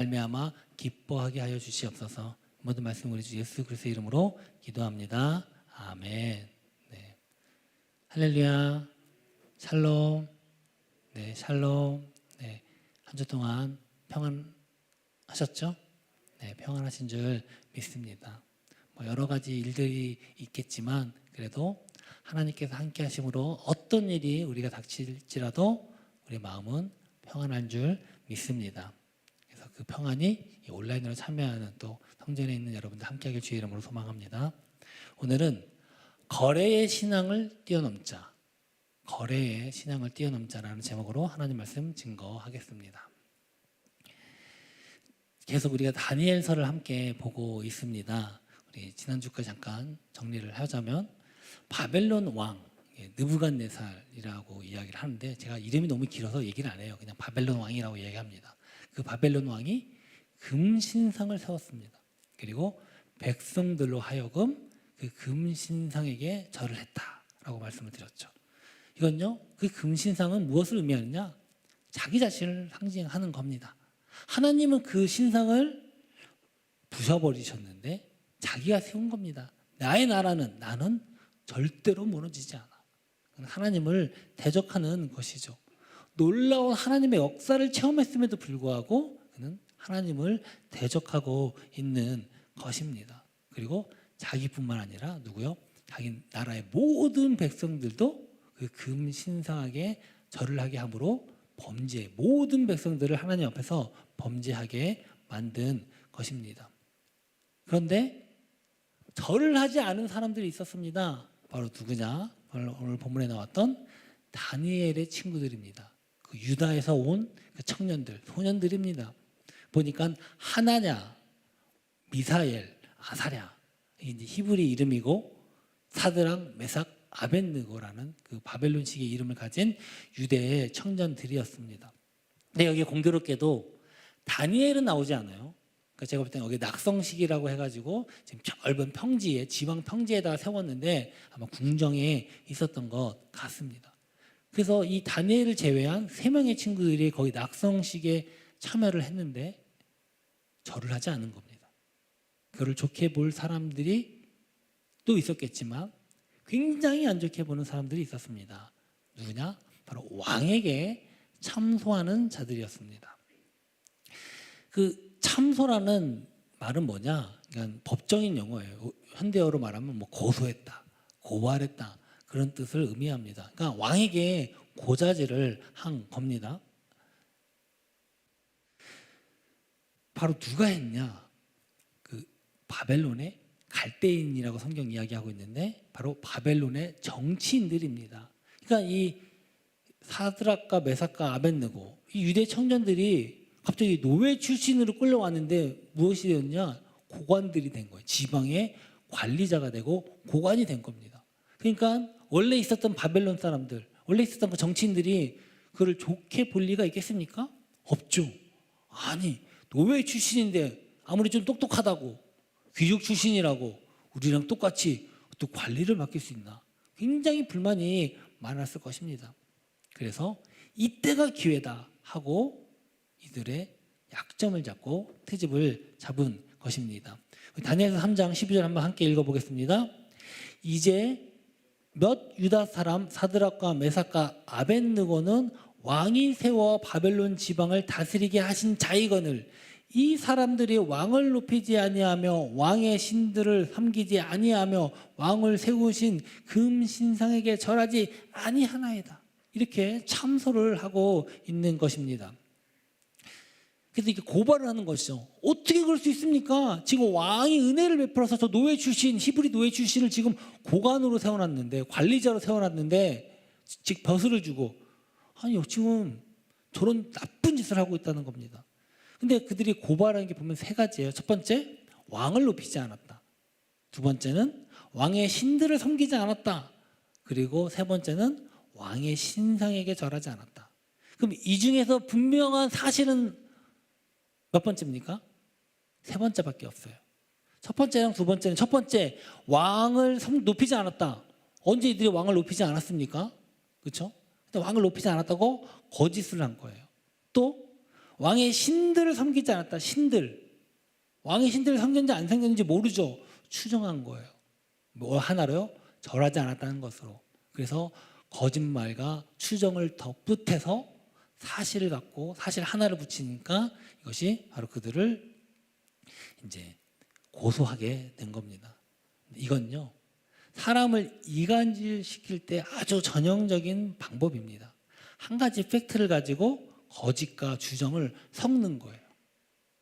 말미암아 기뻐하게 하여 주시옵소서. 모든 말씀 우리 주 예수 그리스도의 이름으로 기도합니다. 아멘. 네. 할렐루야. 샬롬. 네, 샬롬. 네, 한 주 동안 평안하셨죠? 네, 평안하신 줄 믿습니다. 여러 가지 일들이 있겠지만 그래도 하나님께서 함께 하심으로 어떤 일이 우리가 닥칠지라도 우리 마음은 평안한 줄 믿습니다. 그래서 그 평안이 온라인으로 참여하는 또 성전에 있는 여러분들 함께하길 주의 이름으로 소망합니다. 오늘은 거래의 신앙을 뛰어넘자, 거래의 신앙을 뛰어넘자라는 제목으로 하나님 말씀 증거하겠습니다. 계속 우리가 다니엘서를 함께 보고 있습니다. 우리 지난주까지 잠깐 정리를 하자면 바벨론 왕 느부갓네살이라고 이야기를 하는데 제가 이름이 너무 길어서 얘기를 안 해요. 그냥 바벨론 왕이라고 이야기합니다. 그 바벨론 왕이 금신상을 세웠습니다. 그리고 백성들로 하여금 그 금신상에게 절을 했다라고 말씀을 드렸죠. 이건요, 그 금신상은 무엇을 의미하느냐? 자기 자신을 상징하는 겁니다. 하나님은 그 신상을 부셔버리셨는데 자기가 세운 겁니다. 나의 나라는 나는 절대로 무너지지 않아. 하나님을 대적하는 것이죠. 놀라운 하나님의 역사를 체험했음에도 불구하고 그는 하나님을 대적하고 있는 것입니다. 그리고 자기뿐만 아니라 누구요? 자기 나라의 모든 백성들도 그 금신상에게 절을 하게 함으로 모든 백성들을 하나님 앞에서 범죄하게 만든 것입니다. 그런데 절을 하지 않은 사람들이 있었습니다. 바로 누구냐? 바로 오늘 본문에 나왔던 다니엘의 친구들입니다. 그 유다에서 온 그 청년들, 소년들입니다. 보니까 하나냐, 미사엘, 아사랴, 이게 히브리 이름이고 사드락, 메삭, 아벳느고라는 그 바벨론식의 이름을 가진 유대의 청년들이었습니다. 근데 여기 공교롭게도 다니엘은 나오지 않아요. 그러니까 제가 볼 때는 여기 낙성식이라고 해가지고 지금 넓은 평지에, 지방 평지에다가 세웠는데 아마 궁정에 있었던 것 같습니다. 그래서 이 다니엘을 제외한 3명의 친구들이 거기 낙성식에 참여를 했는데 절을 하지 않은 겁니다. 그를 좋게 볼 사람들이 또 있었겠지만 굉장히 안 좋게 보는 사람들이 있었습니다. 누구냐? 바로 왕에게 참소하는 자들이었습니다. 그 참소라는 말은 뭐냐? 그러니까 법정인 용어예요. 현대어로 말하면 뭐 고소했다, 고발했다 그런 뜻을 의미합니다. 그러니까 왕에게 고자질을 한 겁니다. 바로 누가 했냐? 그 바벨론의 갈대인이라고 성경 이야기하고 있는데 바로 바벨론의 정치인들입니다. 그러니까 이 사드락과 메삭과 아벳느고 이 유대 청년들이 갑자기 노예 출신으로 끌려왔는데 무엇이 되었냐? 고관들이 된 거예요. 지방의 관리자가 되고 고관이 된 겁니다. 그러니까 원래 있었던 바벨론 사람들, 원래 있었던 그 정치인들이 그를 좋게 볼 리가 있겠습니까? 없죠. 아니, 노예 출신인데 아무리 좀 똑똑하다고 귀족 출신이라고 우리랑 똑같이 또 관리를 맡길 수 있나? 굉장히 불만이 많았을 것입니다. 그래서 이때가 기회다 하고 이들의 약점을 잡고 트집을 잡은 것입니다. 다니엘서 3장 12절 한번 함께 읽어보겠습니다. 이제 몇 유다 사람 사드락과 메삭과 아벳느고는 왕이 세워 바벨론 지방을 다스리게 하신 자이거늘 이 사람들이 왕을 높이지 아니하며 왕의 신들을 섬기지 아니하며 왕을 세우신 금신상에게 절하지 아니하나이다. 이렇게 참소를 하고 있는 것입니다. 그래서 이렇게 고발을 하는 것이죠. 어떻게 그럴 수 있습니까? 지금 왕이 은혜를 베풀어서 저 노예 출신, 히브리 노예 출신을 지금 고관으로 세워놨는데, 관리자로 세워놨는데 즉 벼슬을 주고 아니 지금 저런 나쁜 짓을 하고 있다는 겁니다. 근데 그들이 고발하는 게 보면 3가지예요. 첫 번째, 왕을 높이지 않았다. 두 번째는 왕의 신들을 섬기지 않았다. 그리고 3번째는 왕의 신상에게 절하지 않았다. 그럼 이 중에서 분명한 사실은 몇 번째입니까? 3번째밖에 없어요. 첫 번째랑 두 번째는 첫 번째, 왕을 높이지 않았다. 언제 이들이 왕을 높이지 않았습니까? 그렇죠? 근데 왕을 높이지 않았다고 거짓을 한 거예요. 또 왕의 신들을 섬기지 않았다. 신들. 왕의 신들을 섬겼는지 안 섬겼는지 모르죠. 추정한 거예요. 뭐 하나로요? 절하지 않았다는 것으로. 그래서 거짓말과 추정을 덧붙여서 사실을 갖고 사실 하나를 붙이니까 이것이 바로 그들을 이제 고소하게 된 겁니다. 이건요, 사람을 이간질시킬 때 아주 전형적인 방법입니다. 한 가지 팩트를 가지고 거짓과 주정을 섞는 거예요.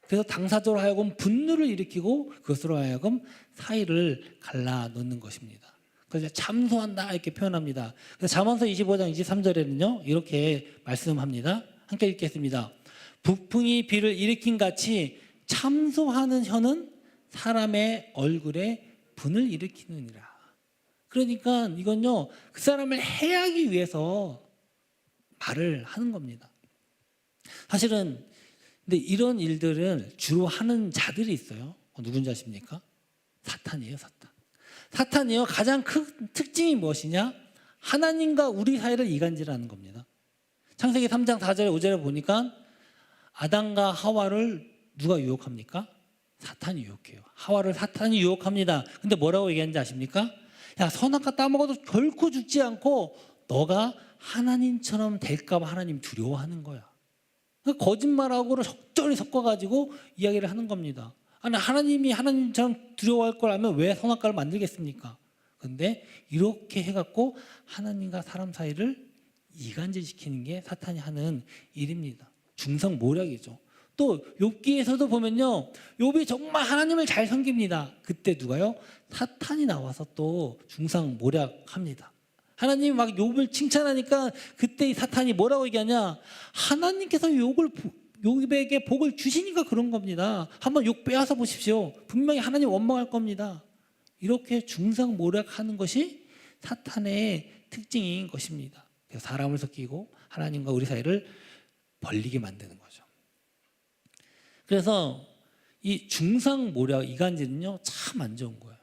그래서 당사자로 하여금 분노를 일으키고 그것으로 하여금 사이를 갈라놓는 것입니다. 그래서 참소한다 이렇게 표현합니다. 그래서 잠언서 25장 23절에는요 이렇게 말씀합니다. 함께 읽겠습니다. 북풍이 비를 일으킨 같이 참소하는 혀는 사람의 얼굴에 분을 일으키느니라. 그러니까 이건요 그 사람을 해하기 위해서 말을 하는 겁니다. 사실은 근데 이런 일들을 주로 하는 자들이 있어요. 누군지 아십니까? 사탄이에요, 사탄. 사탄이요 가장 큰 특징이 무엇이냐? 하나님과 우리 사이를 이간질하는 겁니다. 창세기 3장 4절 5절에 보니까 아담과 하와를 누가 유혹합니까? 사탄이 유혹해요. 하와를 사탄이 유혹합니다. 근데 뭐라고 얘기하는지 아십니까? 야, 선악과 따먹어도 결코 죽지 않고 너가 하나님처럼 될까 봐 하나님 두려워하는 거야. 그러니까 거짓말하고를 적절히 섞어가지고 이야기를 하는 겁니다. 아니, 하나님이 하나님처럼 두려워할 걸 알면 왜 선악과를 만들겠습니까? 그런데 이렇게 해갖고 하나님과 사람 사이를 이간질시키는 게 사탄이 하는 일입니다. 중성모략이죠. 또 욥기에서도 보면요, 욥이 정말 하나님을 잘 섬깁니다. 그때 누가요? 사탄이 나와서 또 중상모략합니다. 하나님이 막 욥을 칭찬하니까 그때 이 사탄이 뭐라고 얘기하냐? 하나님께서 욥에게 복을 주시니까 그런 겁니다. 한번 욥 빼앗아 보십시오. 분명히 하나님 원망할 겁니다. 이렇게 중상모략하는 것이 사탄의 특징인 것입니다. 그래서 사람을 섞이고 하나님과 우리 사이를 벌리게 만드는 거죠. 그래서 이 중상모략 이간질은요 참 안 좋은 거예요.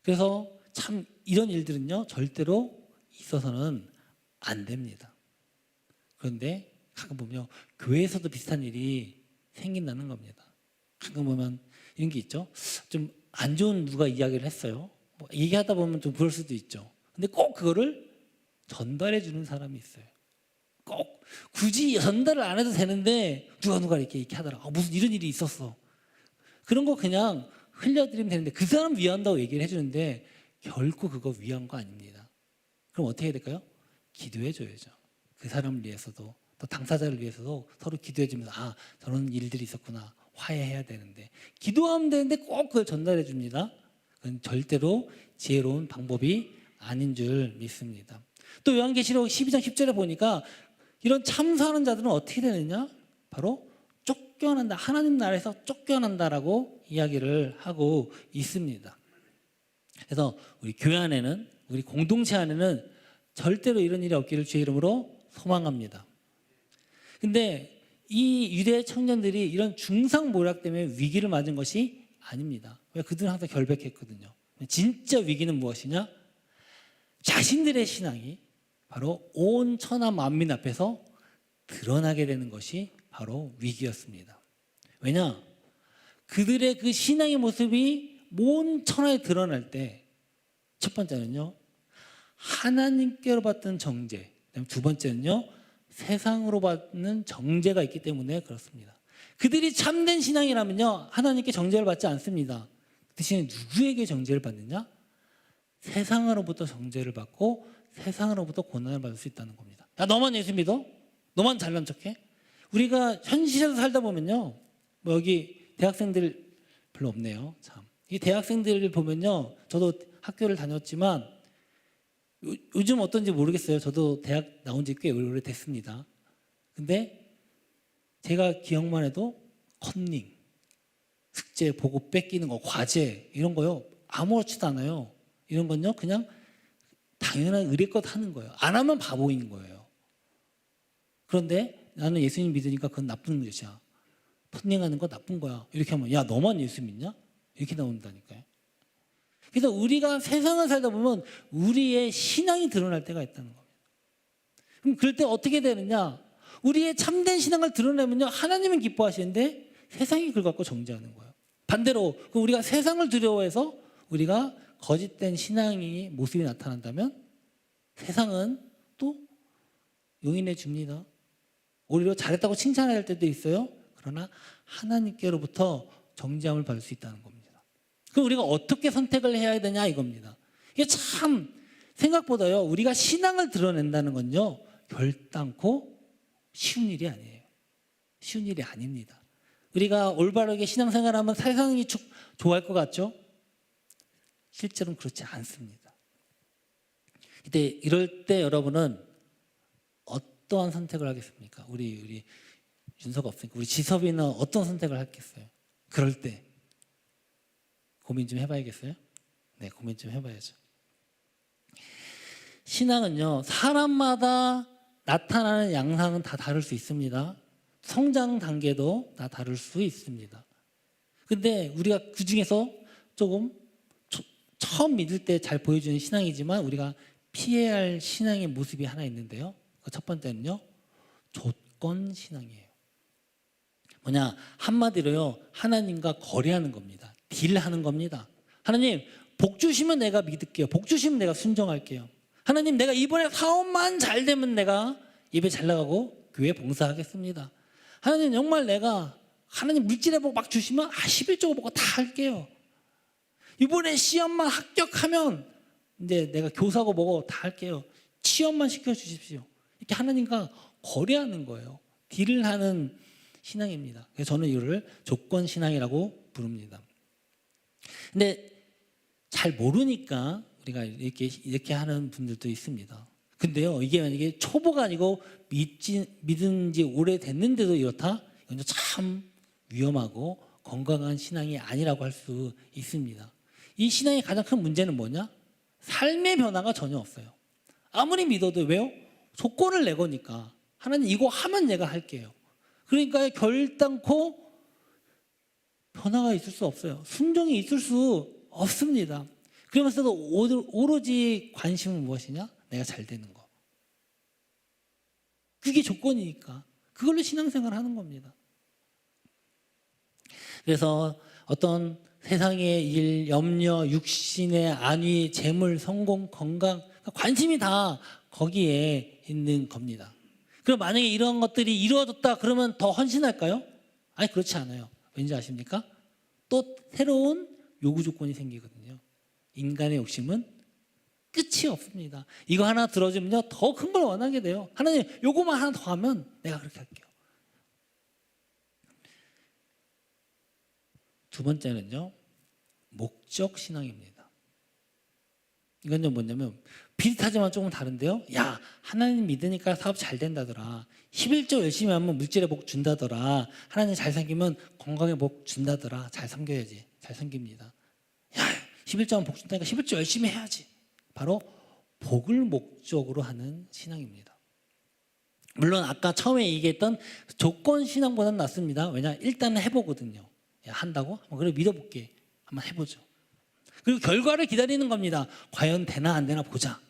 그래서 참 이런 일들은요 절대로 있어서는 안 됩니다. 그런데 가끔 보면 교회에서도 비슷한 일이 생긴다는 겁니다. 가끔 보면 이런 게 있죠. 좀 안 좋은 누가 이야기를 했어요. 뭐 얘기하다 보면 좀 그럴 수도 있죠. 근데 꼭 그거를 전달해 주는 사람이 있어요. 꼭 굳이 전달을 안 해도 되는데 누가 이렇게 하더라. 무슨 이런 일이 있었어. 그런 거 그냥 흘려드리면 되는데 그 사람 위한다고 얘기를 해주는데 결코 그거 위한 거 아닙니다. 그럼 어떻게 해야 될까요? 기도해 줘야죠. 그 사람을 위해서도 또 당사자를 위해서도 서로 기도해 주면서 아 저런 일들이 있었구나 화해해야 되는데 기도하면 되는데 꼭 그걸 전달해 줍니다. 그건 절대로 지혜로운 방법이 아닌 줄 믿습니다. 또 요한계시록 12장 10절에 보니까 이런 참소하는 자들은 어떻게 되느냐? 바로 쫓겨난다. 하나님 나라에서 쫓겨난다라고 이야기를 하고 있습니다. 그래서 우리 교회 안에는 우리 공동체 안에는 절대로 이런 일이 없기를 주의 이름으로 소망합니다. 근데 이 유대 청년들이 이런 중상모략 때문에 위기를 맞은 것이 아닙니다. 왜? 그들은 항상 결백했거든요. 진짜 위기는 무엇이냐? 자신들의 신앙이 바로 온 천하 만민 앞에서 드러나게 되는 것이 바로 위기였습니다. 왜냐? 그들의 그 신앙의 모습이 온 천하에 드러날 때 첫 번째는요 하나님께로 받던 정죄, 두 번째는요 세상으로 받는 정죄가 있기 때문에 그렇습니다. 그들이 참된 신앙이라면요 하나님께 정죄를 받지 않습니다. 대신에 누구에게 정죄를 받느냐? 세상으로부터 정죄를 받고 세상으로부터 고난을 받을 수 있다는 겁니다. 야 너만 예수 믿어? 너만 잘난 척해? 우리가 현실에서 살다 보면요 뭐 여기 대학생들 별로 없네요. 참. 이 대학생들을 보면요 저도 학교를 다녔지만 요즘 어떤지 모르겠어요. 저도 대학 나온 지 꽤 오래됐습니다. 근데 제가 기억만 해도 컨닝, 숙제 보고 뺏기는 거, 과제 이런 거요 아무렇지도 않아요. 이런 건요 그냥 당연한 의례껏 하는 거예요. 안 하면 바보인 거예요. 그런데 나는 예수님 믿으니까 그건 나쁜 것이야. 컨닝하는 거 나쁜 거야. 이렇게 하면 야 너만 예수 믿냐? 이렇게 나온다니까요. 그래서 우리가 세상을 살다 보면 우리의 신앙이 드러날 때가 있다는 겁니다. 그럼 그럴 때 어떻게 되느냐? 우리의 참된 신앙을 드러내면요, 하나님은 기뻐하시는데 세상이 그걸 갖고 정죄하는 거예요. 반대로 우리가 세상을 두려워해서 우리가 거짓된 신앙이 모습이 나타난다면 세상은 또 용인해 줍니다. 오히려 잘했다고 칭찬할 때도 있어요. 그러나 하나님께로부터 정죄함을 받을 수 있다는 겁니다. 그럼 우리가 어떻게 선택을 해야 되냐 이겁니다. 이게 참 생각보다요, 우리가 신앙을 드러낸다는 건요, 결단코 쉬운 일이 아니에요. 쉬운 일이 아닙니다. 우리가 올바르게 신앙생활하면 세상이 좋아할 것 같죠? 실제로는 그렇지 않습니다. 이럴 때 여러분은 어떠한 선택을 하겠습니까? 우리 윤서가 없으니까 우리 지섭이는 어떤 선택을 하겠어요? 그럴 때 고민 좀 해봐야겠어요? 네, 고민 좀 해봐야죠. 신앙은요, 사람마다 나타나는 양상은 다 다를 수 있습니다. 성장 단계도 다 다를 수 있습니다. 근데 우리가 그 중에서 조금 처음 믿을 때 잘 보여주는 신앙이지만 우리가 피해야 할 신앙의 모습이 하나 있는데요. 첫 번째는요, 조건 신앙이에요. 뭐냐, 한마디로요, 하나님과 거래하는 겁니다. 딜하는 겁니다. 하나님, 복 주시면 내가 믿을게요. 복 주시면 내가 순종할게요. 하나님, 내가 이번에 사업만 잘 되면 내가 예배 잘 나가고 교회 봉사하겠습니다. 하나님, 정말 내가 하나님 물질의 복 막 주시면 11조 보고 다 할게요. 이번에 시험만 합격하면 이제 내가 교사고 뭐고 다 할게요. 취업만 시켜주십시오. 이렇게 하나님과 거래하는 거예요. 딜을 하는 신앙입니다. 그래서 저는 이거를 조건 신앙이라고 부릅니다. 근데 잘 모르니까 우리가 이렇게 하는 분들도 있습니다. 근데요, 이게 만약에 초보가 아니고 믿은 지 오래됐는데도 이렇다? 이건 참 위험하고 건강한 신앙이 아니라고 할 수 있습니다. 이 신앙의 가장 큰 문제는 뭐냐? 삶의 변화가 전혀 없어요. 아무리 믿어도 왜요? 조건을 내거니까. 하나님 이거 하면 내가 할게요. 그러니까 결단코 변화가 있을 수 없어요. 순종이 있을 수 없습니다. 그러면서도 오로지 관심은 무엇이냐? 내가 잘 되는 거. 그게 조건이니까. 그걸로 신앙생활을 하는 겁니다. 그래서 어떤 세상의 일, 염려, 육신의 안위, 재물, 성공, 건강, 관심이 다 거기에 있는 겁니다. 그럼 만약에 이런 것들이 이루어졌다 그러면 더 헌신할까요? 아니, 그렇지 않아요. 왠지 아십니까? 또 새로운 요구 조건이 생기거든요. 인간의 욕심은 끝이 없습니다. 이거 하나 들어주면요, 더 큰 걸 원하게 돼요. 하나님, 요거만 하나 더 하면 내가 그렇게 할게요. 두 번째는요, 목적 신앙입니다. 이건 좀 뭐냐면 비슷하지만 조금 다른데요. 야, 하나님 믿으니까 사업 잘 된다더라. 11조 열심히 하면 물질의 복 준다더라. 하나님 잘 섬기면 건강의 복 준다더라. 잘 섬겨야지. 잘 섬깁니다. 야, 11조 하면 복 준다니까 11조 열심히 해야지. 바로 복을 목적으로 하는 신앙입니다. 물론 아까 처음에 얘기했던 조건 신앙보다는 낫습니다. 왜냐, 일단은 해보거든요. 야, 한다고? 그래, 믿어볼게. 한번 해보죠. 그리고 결과를 기다리는 겁니다. 과연 되나 안 되나 보자.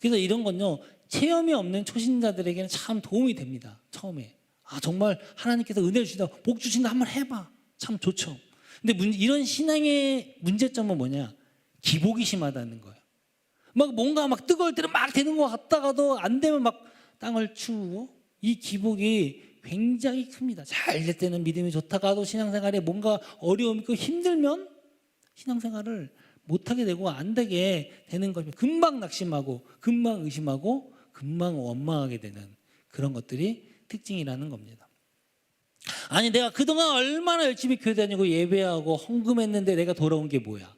그래서 이런 건요, 체험이 없는 초신자들에게는 참 도움이 됩니다. 처음에. 아, 정말 하나님께서 은혜를 주신다, 복 주신다, 한번 해봐. 참 좋죠. 근데 이런 신앙의 문제점은 뭐냐? 기복이 심하다는 거예요. 막 뭔가 막 뜨거울 때는 막 되는 것 같다가도 안 되면 막 땅을 치우고, 이 기복이 굉장히 큽니다. 잘 될 때는 믿음이 좋다가도 신앙생활에 뭔가 어려움이 있고 힘들면 신앙생활을 못하게 되고 안 되게 되는 거죠. 금방 낙심하고 금방 의심하고 금방 원망하게 되는 그런 것들이 특징이라는 겁니다. 아니, 내가 그동안 얼마나 열심히 교회 다니고 예배하고 헌금했는데 내가 돌아온 게 뭐야?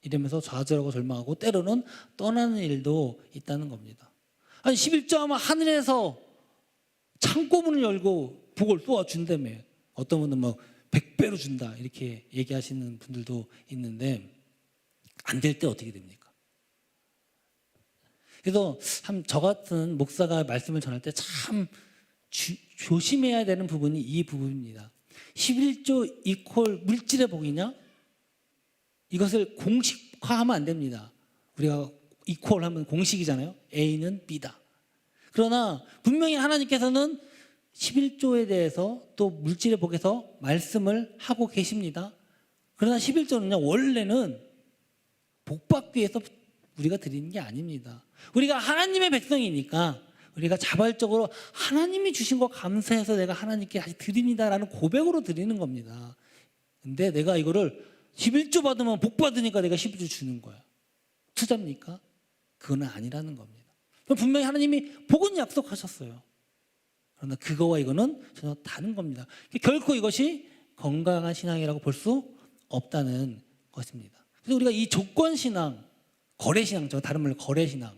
이러면서 좌절하고 절망하고 때로는 떠나는 일도 있다는 겁니다. 아니, 11조 하면 하늘에서 창고문을 열고 복을 쏘아준다며. 어떤 분은 뭐 100배로 준다 이렇게 얘기하시는 분들도 있는데 안 될 때 어떻게 됩니까? 그래서 참 저 같은 목사가 말씀을 전할 때 참 조심해야 되는 부분이 이 부분입니다. 11조 이퀄 물질의 복이냐? 이것을 공식화하면 안 됩니다. 우리가 이퀄 하면 공식이잖아요. A는 B다. 그러나 분명히 하나님께서는 11조에 대해서 또 물질의 복에서 말씀을 하고 계십니다. 그러나 11조는요, 원래는 복받기 위해서 우리가 드리는 게 아닙니다. 우리가 하나님의 백성이니까 우리가 자발적으로 하나님이 주신 거 감사해서 내가 하나님께 다시 드립니다라는 고백으로 드리는 겁니다. 근데 내가 이거를 11조 받으면 복 받으니까 내가 11조 주는 거야. 투자입니까? 그건 아니라는 겁니다. 분명히 하나님이 복은 약속하셨어요. 그러나 그거와 이거는 전혀 다른 겁니다. 결코 이것이 건강한 신앙이라고 볼 수 없다는 것입니다. 그래서 우리가 이 조건신앙, 거래신앙, 다른 말로 거래신앙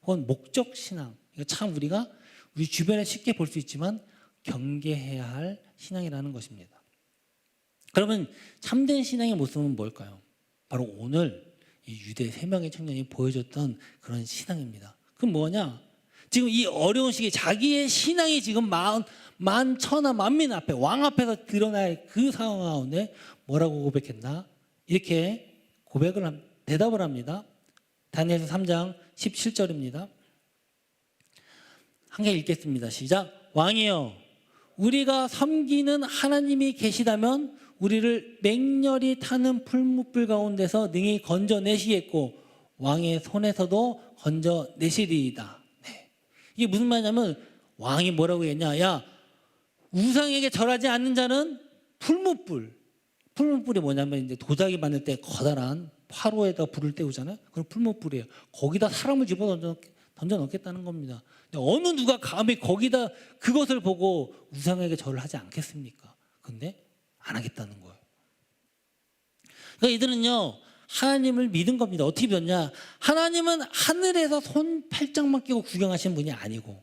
혹은 목적신앙, 이거 참 우리가 우리 주변에 쉽게 볼 수 있지만 경계해야 할 신앙이라는 것입니다. 그러면 참된 신앙의 모습은 뭘까요? 바로 오늘 이 유대 3명의 청년이 보여줬던 그런 신앙입니다. 그럼 뭐냐? 지금 이 어려운 시기에 자기의 신앙이 지금 만천하 만민 앞에 왕 앞에서 드러날 그 상황 가운데 뭐라고 고백했나? 이렇게 대답을 합니다. 다니엘서 3장 17절입니다. 함께 읽겠습니다. 시작. 왕이여, 우리가 섬기는 하나님이 계시다면 우리를 맹렬히 타는 풀무불 가운데서 능히 건져내시겠고 왕의 손에서도 건져내시리이다. 네. 이게 무슨 말이냐면 왕이 뭐라고 했냐? 야, 우상에게 절하지 않는 자는 풀무불이 뭐냐면 이제 도자기 만들 때 커다란 화로에다 불을 때우잖아요. 그건 풀무불이에요. 거기다 사람을 집어 던져 넣겠다는 겁니다. 어느 누가 감히 거기다 그것을 보고 우상에게 절을 하지 않겠습니까? 근데 안 하겠다는 거예요. 그러니까 이들은요, 하나님을 믿은 겁니다. 어떻게 믿었냐? 하나님은 하늘에서 손 팔짱만 끼고 구경하시는 분이 아니고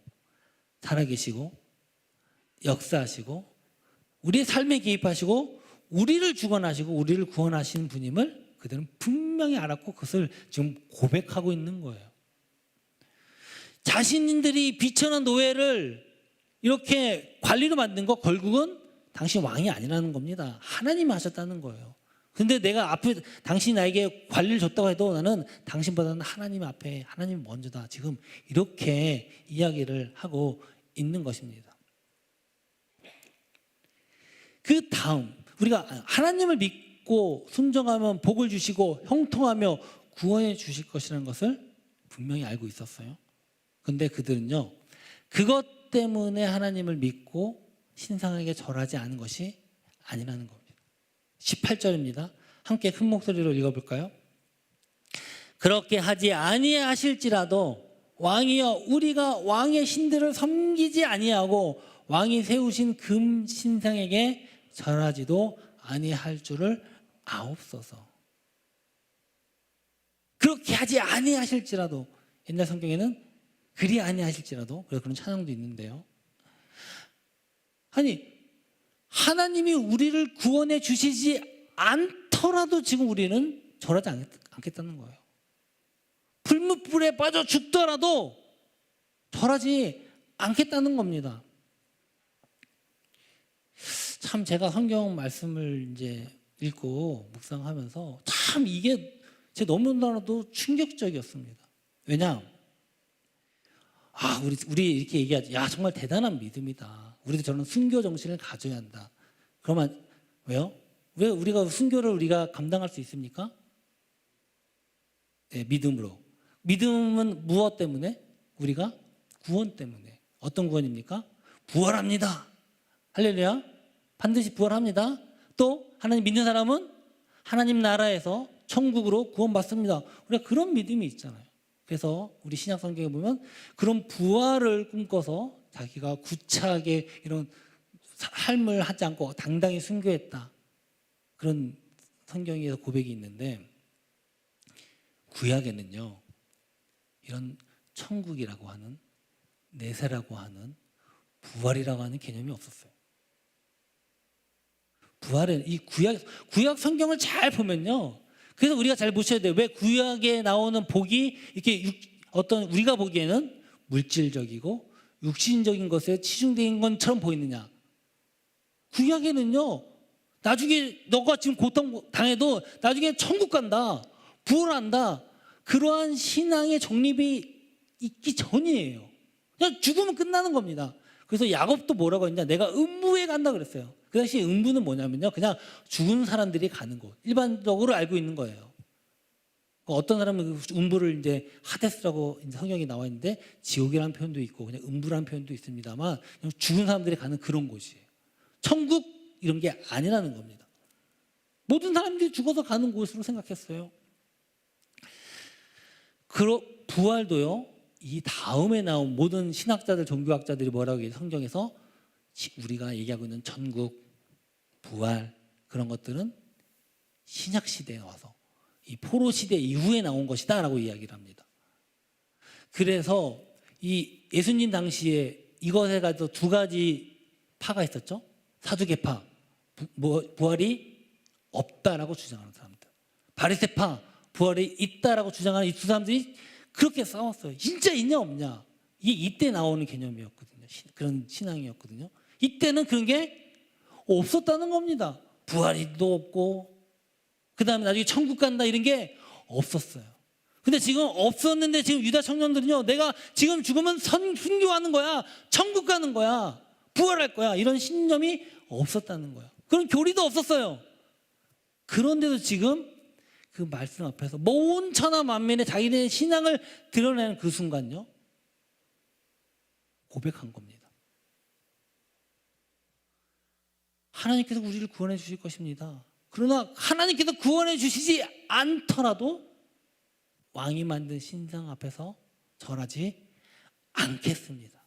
살아계시고 역사하시고 우리의 삶에 개입하시고 우리를 주관하시고 우리를 구원하시는 분임을 그들은 분명히 알았고 그것을 지금 고백하고 있는 거예요. 자신들이 비천한 노예를 이렇게 관리로 만든 거 결국은 당신 왕이 아니라는 겁니다. 하나님이 하셨다는 거예요. 근데 내가 앞에 당신이 나에게 관리를 줬다고 해도 나는 당신보다는 하나님 앞에 하나님이 먼저다. 지금 이렇게 이야기를 하고 있는 것입니다. 그 다음 우리가 하나님을 믿고 순종하면 복을 주시고 형통하며 구원해 주실 것이라는 것을 분명히 알고 있었어요. 근데 그들은요, 그것 때문에 하나님을 믿고 신상에게 절하지 않은 것이 아니라는 겁니다. 18절입니다. 함께 큰 목소리로 읽어볼까요? 그렇게 하지 아니하실지라도 왕이여, 우리가 왕의 신들을 섬기지 아니하고 왕이 세우신 금 신상에게 절하지도 아니할 줄을 아옵소서. 그렇게 하지 아니하실지라도, 옛날 성경에는 그리 아니하실지라도, 그래서 그런 찬양도 있는데요. 아니, 하나님이 우리를 구원해 주시지 않더라도 지금 우리는 절하지 않겠다는 거예요. 풀무불에 빠져 죽더라도 절하지 않겠다는 겁니다. 참 제가 성경 말씀을 이제 읽고 묵상하면서 참 이게 제 너무나도 충격적이었습니다. 왜냐? 우리 이렇게 얘기하지. 야, 정말 대단한 믿음이다. 우리도 저런 순교 정신을 가져야 한다. 그러면 왜요? 왜 우리가 순교를 우리가 감당할 수 있습니까? 네, 믿음으로. 믿음은 무엇 때문에? 우리가 구원 때문에. 어떤 구원입니까? 부활합니다. 할렐루야. 반드시 부활합니다. 또 하나님 믿는 사람은 하나님 나라에서 천국으로 구원받습니다. 우리가 그런 믿음이 있잖아요. 그래서 우리 신약 성경에 보면 그런 부활을 꿈꿔서 자기가 구차하게 이런 삶을 하지 않고 당당히 순교했다. 그런 성경에서 고백이 있는데 구약에는요, 이런 천국이라고 하는 내세라고 하는 부활이라고 하는 개념이 없었어요. 부활은 이 구약 성경을 잘 보면요, 그래서 우리가 잘 보셔야 돼요. 왜 구약에 나오는 복이 이렇게 우리가 보기에는 물질적이고 육신적인 것에 치중된 것처럼 보이느냐? 구약에는요, 나중에 너가 지금 고통 당해도 나중에 천국 간다, 부활한다, 그러한 신앙의 정립이 있기 전이에요. 그냥 죽으면 끝나는 겁니다. 그래서 야곱도 뭐라고 했냐? 내가 음부에 간다 그랬어요. 그 당시 음부는 뭐냐면요, 그냥 죽은 사람들이 가는 곳, 일반적으로 알고 있는 거예요. 어떤 사람은 음부를 이제 하데스라고 이제 성경에 나와 있는데, 지옥이라는 표현도 있고 그냥 음부라는 표현도 있습니다만, 그냥 죽은 사람들이 가는 그런 곳이에요. 천국 이런 게 아니라는 겁니다. 모든 사람들이 죽어서 가는 곳으로 생각했어요. 부활도요, 이 다음에 나온 모든 신학자들, 종교학자들이 뭐라고 얘기해요? 성경에서 우리가 얘기하고 있는 천국, 부활, 그런 것들은 신약 시대에 와서 이 포로 시대 이후에 나온 것이다 라고 이야기를 합니다. 그래서 이 예수님 당시에 이것에 가지고 두 가지 파가 있었죠. 사두개파, 부활이 없다라고 주장하는 사람들, 바리새파, 부활이 있다라고 주장하는 이 두 사람들이 그렇게 싸웠어요. 진짜 있냐 없냐, 이게 이때 나오는 개념이었거든요. 그런 신앙이었거든요. 이때는 그런 게 없었다는 겁니다. 부활이도 없고 그 다음에 나중에 천국 간다 이런 게 없었어요. 근데 지금 없었는데 지금 유다 청년들은요, 내가 지금 죽으면 순교하는 거야, 천국 가는 거야, 부활할 거야, 이런 신념이 없었다는 거야. 그런 교리도 없었어요. 그런데도 지금 그 말씀 앞에서 온 천하 만민의 자기네 신앙을 드러내는 그 순간요, 고백한 겁니다. 하나님께서 우리를 구원해 주실 것입니다. 그러나 하나님께서 구원해 주시지 않더라도 왕이 만든 신상 앞에서 절하지 않겠습니다.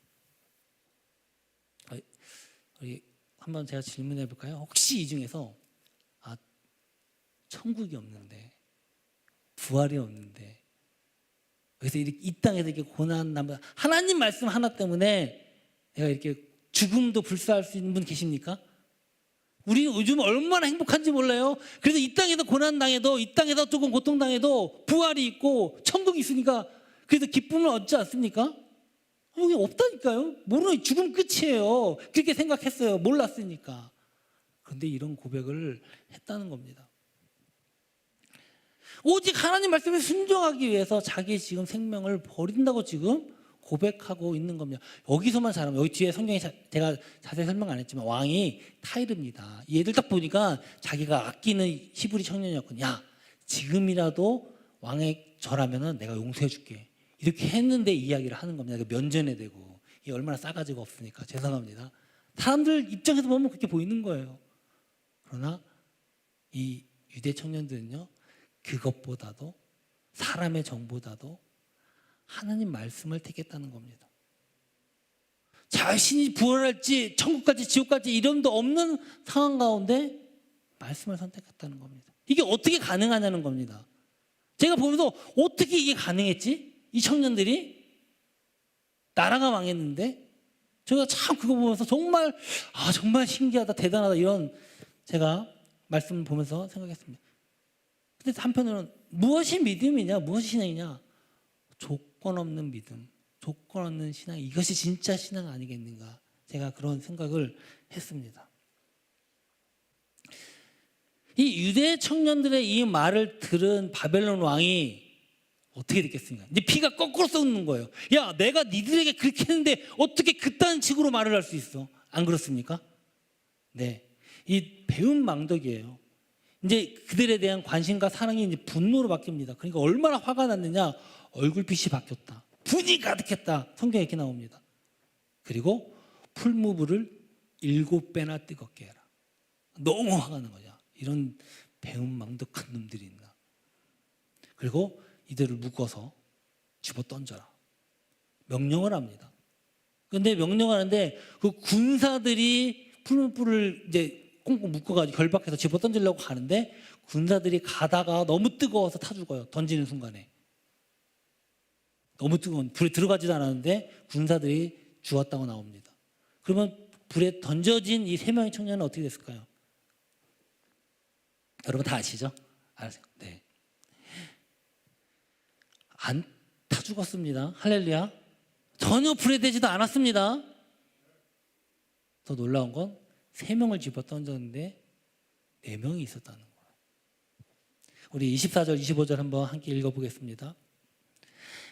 우리 한번 제가 질문해 볼까요? 혹시 이 중에서 천국이 없는데, 부활이 없는데, 그래서 이 땅에서 이렇게 고난하면 하나님 말씀 하나 때문에 내가 이렇게 죽음도 불사할 수 있는 분 계십니까? 우리 요즘 얼마나 행복한지 몰라요. 그래서 이 땅에서 고난당해도, 이 땅에서 조금 고통당해도 부활이 있고 천국이 있으니까 그래서 기쁨을 얻지 않습니까? 여기 없다니까요. 모르는, 죽음 끝이에요. 그렇게 생각했어요. 몰랐으니까. 그런데 이런 고백을 했다는 겁니다. 오직 하나님 말씀에 순종하기 위해서 자기 지금 생명을 버린다고 지금 고백하고 있는 겁니다. 여기서만 잘하면, 여기 뒤에 성경에 제가 자세히 설명 안 했지만 왕이 타이르입니다. 얘들 딱 보니까 자기가 아끼는 히브리 청년이었거든요. 야, 지금이라도 왕에 절하면은 내가 용서해 줄게, 이렇게 했는데 이야기를 하는 겁니다. 면전에 대고. 이게 얼마나 싸가지가 없으니까 죄송합니다. 사람들 입장에서 보면 그렇게 보이는 거예요. 그러나 이 유대 청년들은요, 그것보다도, 사람의 정보다도 하나님 말씀을 택했다는 겁니다. 자신이 부활할지 천국 갈지 지옥 갈지 이름도 없는 상황 가운데 말씀을 선택했다는 겁니다. 이게 어떻게 가능하냐는 겁니다. 제가 보면서 어떻게 이게 가능했지? 이 청년들이 나라가 망했는데, 제가 참 그거 보면서 정말 정말 신기하다, 대단하다, 이런 제가 말씀을 보면서 생각했습니다. 근데 한편으로는 무엇이 믿음이냐, 무엇이 신앙이냐? 조건 없는 믿음, 조건 없는 신앙, 이것이 진짜 신앙 아니겠는가? 제가 그런 생각을 했습니다. 이 유대 청년들의 이 말을 들은 바벨론 왕이 어떻게 됐겠습니까? 이제 피가 거꾸로 쏟는 거예요. 야, 내가 니들에게 그렇게 했는데 어떻게 그딴 식으로 말을 할 수 있어? 안 그렇습니까? 네, 이 배은망덕이에요. 이제 그들에 대한 관심과 사랑이 이제 분노로 바뀝니다. 그러니까 얼마나 화가 났느냐? 얼굴빛이 바뀌었다, 분이 가득했다, 성경에 이렇게 나옵니다. 그리고 풀무불을 7배나 뜨겁게 해라. 너무 화가 난 거죠. 이런 배은망덕한 놈들이 있나. 그리고 이들을 묶어서 집어 던져라, 명령을 합니다. 그런데 명령을 하는데 그 군사들이 풀무불을 이제 꽁꽁 묶어가지고 결박해서 집어 던지려고 하는데, 군사들이 가다가 너무 뜨거워서 타 죽어요. 던지는 순간에 너무 뜨거운, 불에 들어가지도 않았는데 군사들이 죽었다고 나옵니다. 그러면 불에 던져진 이 3명의 청년은 어떻게 됐을까요? 여러분 다 아시죠? 알아요? 네. 안 타 죽었습니다. 할렐루야. 전혀 불에 대지도 않았습니다. 더 놀라운 건 3명을 집어 던졌는데 4명이 있었다는 거예요. 우리 24절 25절 한번 함께 읽어보겠습니다.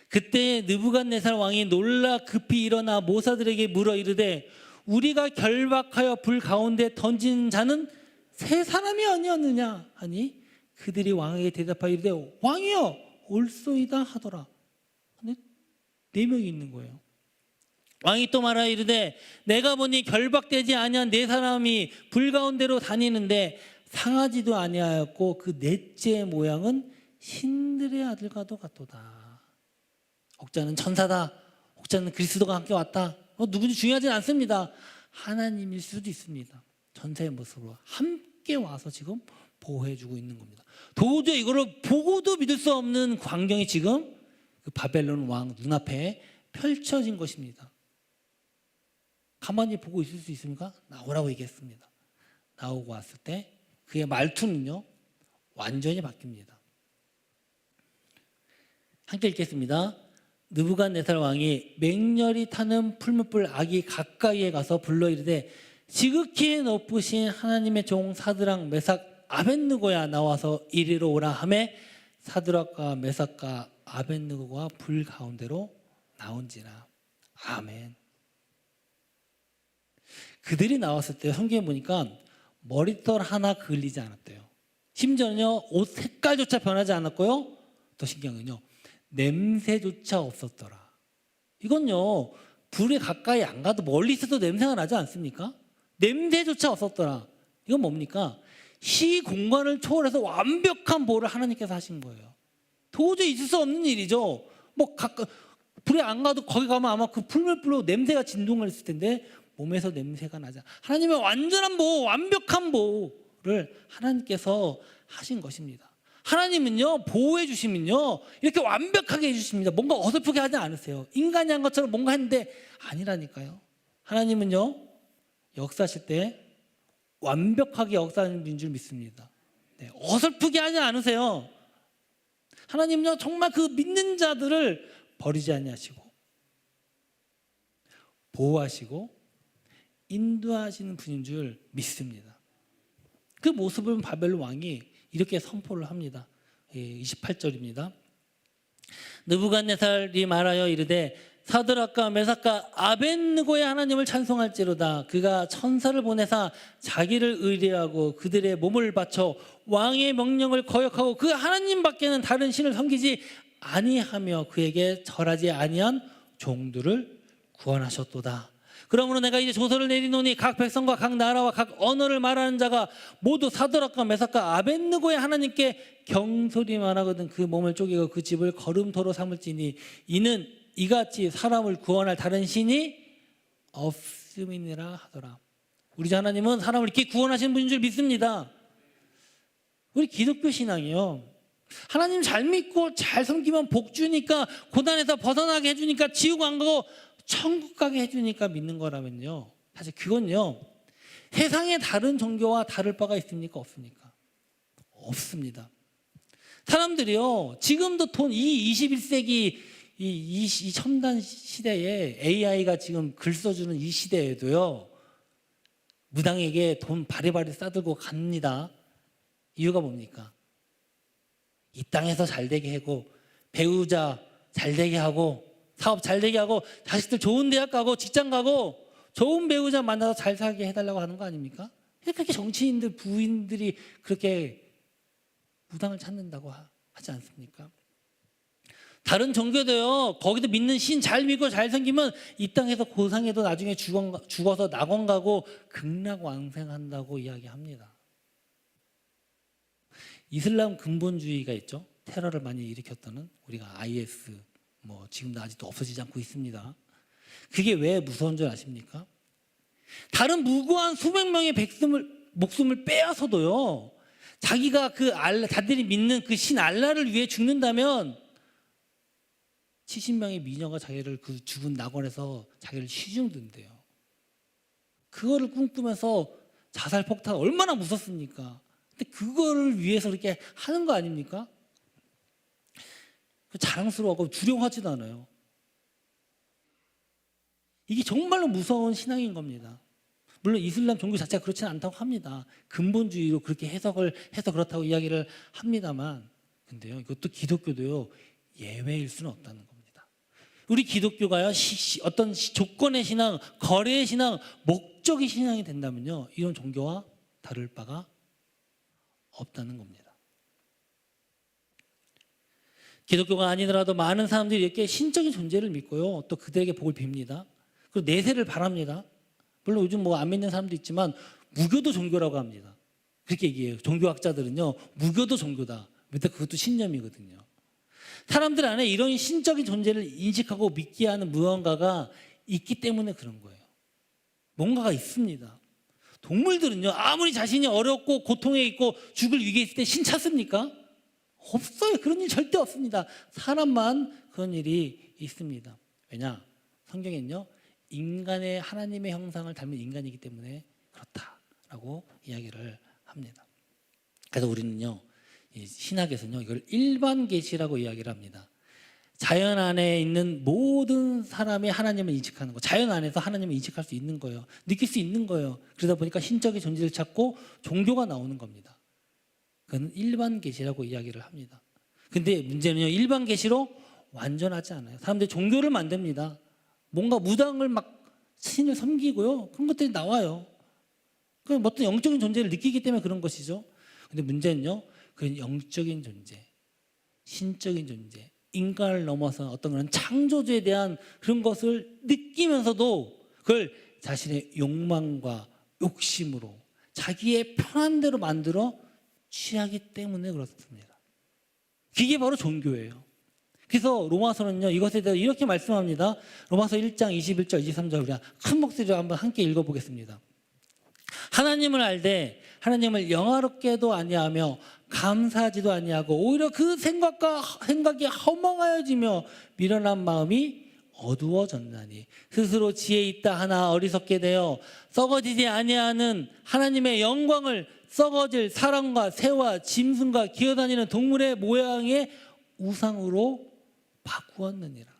그때 느부갓네살 왕이 놀라 급히 일어나 모사들에게 물어 이르되 우리가 결박하여 불 가운데 던진 자는 세 사람이 아니었느냐 하니 그들이 왕에게 대답하여 이르되 왕이여 옳소이다 하더라. 근데 4명이 있는 거예요. 왕이 또 말하여 이르되 내가 보니 결박되지 아니한 4사람이 불 가운데로 다니는데 상하지도 아니하였고 그 넷째의 모양은 신들의 아들과도 같도다. 혹자는 천사다, 혹자는 그리스도가 함께 왔다. 누군지 중요하지 않습니다. 하나님일 수도 있습니다. 전사의 모습으로 함께 와서 지금 보호해주고 있는 겁니다. 도저히 이거를 보고도 믿을 수 없는 광경이 지금 그 바벨론 왕 눈앞에 펼쳐진 것입니다. 가만히 보고 있을 수 있습니까? 나오라고 얘기했습니다. 나오고 왔을 때 그의 말투는요 완전히 바뀝니다. 함께 읽겠습니다. 느부갓네살 왕이 맹렬히 타는 풀무불 아기 가까이에 가서 불러 이르되 지극히 높으신 하나님의 종 사드락 메삭 아벳느고야 나와서 이리로 오라 하매 사드락과 메삭과 아벳느고가 불 가운데로 나온지라. 아멘. 그들이 나왔을 때 성경에 보니까 머리털 하나 그을리지 않았대요. 심지어는요 옷 색깔조차 변하지 않았고요. 더 신기한 건요 냄새조차 없었더라. 이건요 불에 가까이 안 가도 멀리 있어도 냄새가 나지 않습니까? 냄새조차 없었더라. 이건 뭡니까? 시 공간을 초월해서 완벽한 보호를 하나님께서 하신 거예요. 도저히 있을 수 없는 일이죠. 불에 안 가도 거기 가면 아마 그 풀물불로 냄새가 진동을 했을 텐데 몸에서 냄새가 나지 않아. 하나님의 완전한 보호, 완벽한 보호를 하나님께서 하신 것입니다. 하나님은요 보호해 주시면요 이렇게 완벽하게 해주십니다. 뭔가 어설프게 하지 않으세요. 인간이 한 것처럼 뭔가 했는데 아니라니까요. 하나님은요 역사하실 때 완벽하게 역사하는 분인 줄 믿습니다. 네, 어설프게 하지 않으세요. 하나님은요 정말 그 믿는 자들을 버리지 아니하시고 보호하시고 인도하시는 분인 줄 믿습니다. 그 모습을 바벨론 왕이 이렇게 선포를 합니다. 28절입니다. 느부갓네살이 말하여 이르되 사드락과 메삭과 아벳느고의 하나님을 찬송할지로다. 그가 천사를 보내사 자기를 의뢰하고 그들의 몸을 바쳐 왕의 명령을 거역하고 그 하나님 밖에는 다른 신을 섬기지 아니하며 그에게 절하지 아니한 종들을 구원하셨도다. 그러므로 내가 이제 조서를 내리노니 각 백성과 각 나라와 각 언어를 말하는 자가 모두 사드락과 메삭과 아벳느고의 하나님께 경솔히 말하거든 그 몸을 쪼개고 그 집을 거름토로 삼을지니 이는 이같이 사람을 구원할 다른 신이 없음이니라 하더라. 우리 하나님은 사람을 이렇게 구원하시는 분인 줄 믿습니다. 우리 기독교 신앙이요 하나님 잘 믿고 잘 섬기면 복 주니까 고난에서 벗어나게 해주니까 지옥 안 가고 천국 가게 해주니까 믿는 거라면요 사실 그건요 세상의 다른 종교와 다를 바가 있습니까? 없습니까? 없습니다. 사람들이요 지금도 이 21세기 이 첨단 시대에 AI가 지금 글 써주는 이 시대에도요 무당에게 돈 바리바리 싸들고 갑니다. 이유가 뭡니까? 이 땅에서 잘 되게 하고 배우자 잘 되게 하고 사업 잘 되게 하고 자식들 좋은 대학 가고 직장 가고 좋은 배우자 만나서 잘 살게 해달라고 하는 거 아닙니까? 그렇게 정치인들 부인들이 그렇게 무당을 찾는다고 하지 않습니까? 다른 종교도요 거기도 믿는 신 잘 믿고 잘 섬기면 이 땅에서 고상해도 나중에 죽어서 낙원 가고 극락왕생한다고 이야기합니다. 이슬람 근본주의가 있죠. 테러를 많이 일으켰다는 우리가 IS 지금도 아직도 없어지지 않고 있습니다. 그게 왜 무서운 줄 아십니까? 다른 무고한 수백 명의 목숨을 빼앗아도요 자기가 자들이 믿는 그 신 알라를 위해 죽는다면 70명의 미녀가 자기를 그 죽은 낙원에서 자기를 시중든대요. 그거를 꿈꾸면서 자살 폭탄 얼마나 무섭습니까? 근데 그거를 위해서 이렇게 하는 거 아닙니까? 자랑스러워하고 두려워하지도 않아요. 이게 정말로 무서운 신앙인 겁니다. 물론 이슬람 종교 자체가 그렇지는 않다고 합니다. 근본주의로 그렇게 해석을 해서 그렇다고 이야기를 합니다만 근데요 이것도 기독교도요 예외일 수는 없다는 겁니다. 우리 기독교가요, 어떤 조건의 신앙, 거래의 신앙, 목적의 신앙이 된다면요, 이런 종교와 다를 바가 없다는 겁니다. 기독교가 아니더라도 많은 사람들이 이렇게 신적인 존재를 믿고요, 또 그들에게 복을 빕니다. 그리고 내세를 바랍니다. 물론 요즘 뭐 안 믿는 사람도 있지만 무교도 종교라고 합니다. 그렇게 얘기해요. 종교학자들은요, 무교도 종교다. 근데 그것도 신념이거든요. 사람들 안에 이런 신적인 존재를 인식하고 믿게 하는 무언가가 있기 때문에 그런 거예요. 뭔가가 있습니다. 동물들은요, 아무리 자신이 어렵고 고통에 있고 죽을 위기에 있을 때 신 찾습니까? 없어요. 그런 일 절대 없습니다. 사람만 그런 일이 있습니다. 왜냐? 성경에는요, 인간의 하나님의 형상을 닮은 인간이기 때문에 그렇다라고 이야기를 합니다. 그래서 우리는요, 신학에서는요, 이걸 일반 계시라고 이야기를 합니다. 자연 안에 있는 모든 사람이 하나님을 인식하는 거, 자연 안에서 하나님을 인식할 수 있는 거예요. 느낄 수 있는 거예요. 그러다 보니까 신적인 존재를 찾고 종교가 나오는 겁니다. 그건 일반 계시라고 이야기를 합니다. 근데 문제는요, 일반 계시로 완전하지 않아요. 사람들이 종교를 만듭니다. 뭔가 무당을 막 신을 섬기고요, 그런 것들이 나와요. 그럼 어떤 영적인 존재를 느끼기 때문에 그런 것이죠. 근데 문제는요, 그 영적인 존재, 신적인 존재, 인간을 넘어서 어떤 그런 창조주에 대한 그런 것을 느끼면서도 그걸 자신의 욕망과 욕심으로 자기의 편한 대로 만들어 취하기 때문에 그렇습니다. 그게 바로 종교예요. 그래서 로마서는요, 이것에 대해서 이렇게 말씀합니다. 로마서 1장 21절 23절 우리가 큰 목소리로 한번 함께 읽어보겠습니다. 하나님을 알되 하나님을 영화롭게도 아니하며 감사하지도 아니하고 오히려 그 생각이 허망하여지며 미련한 마음이 어두워졌나니 스스로 지혜 있다 하나 어리석게 되어 썩어지지 아니하는 하나님의 영광을 썩어질 사람과 새와 짐승과 기어다니는 동물의 모양의 우상으로 바꾸었느니라.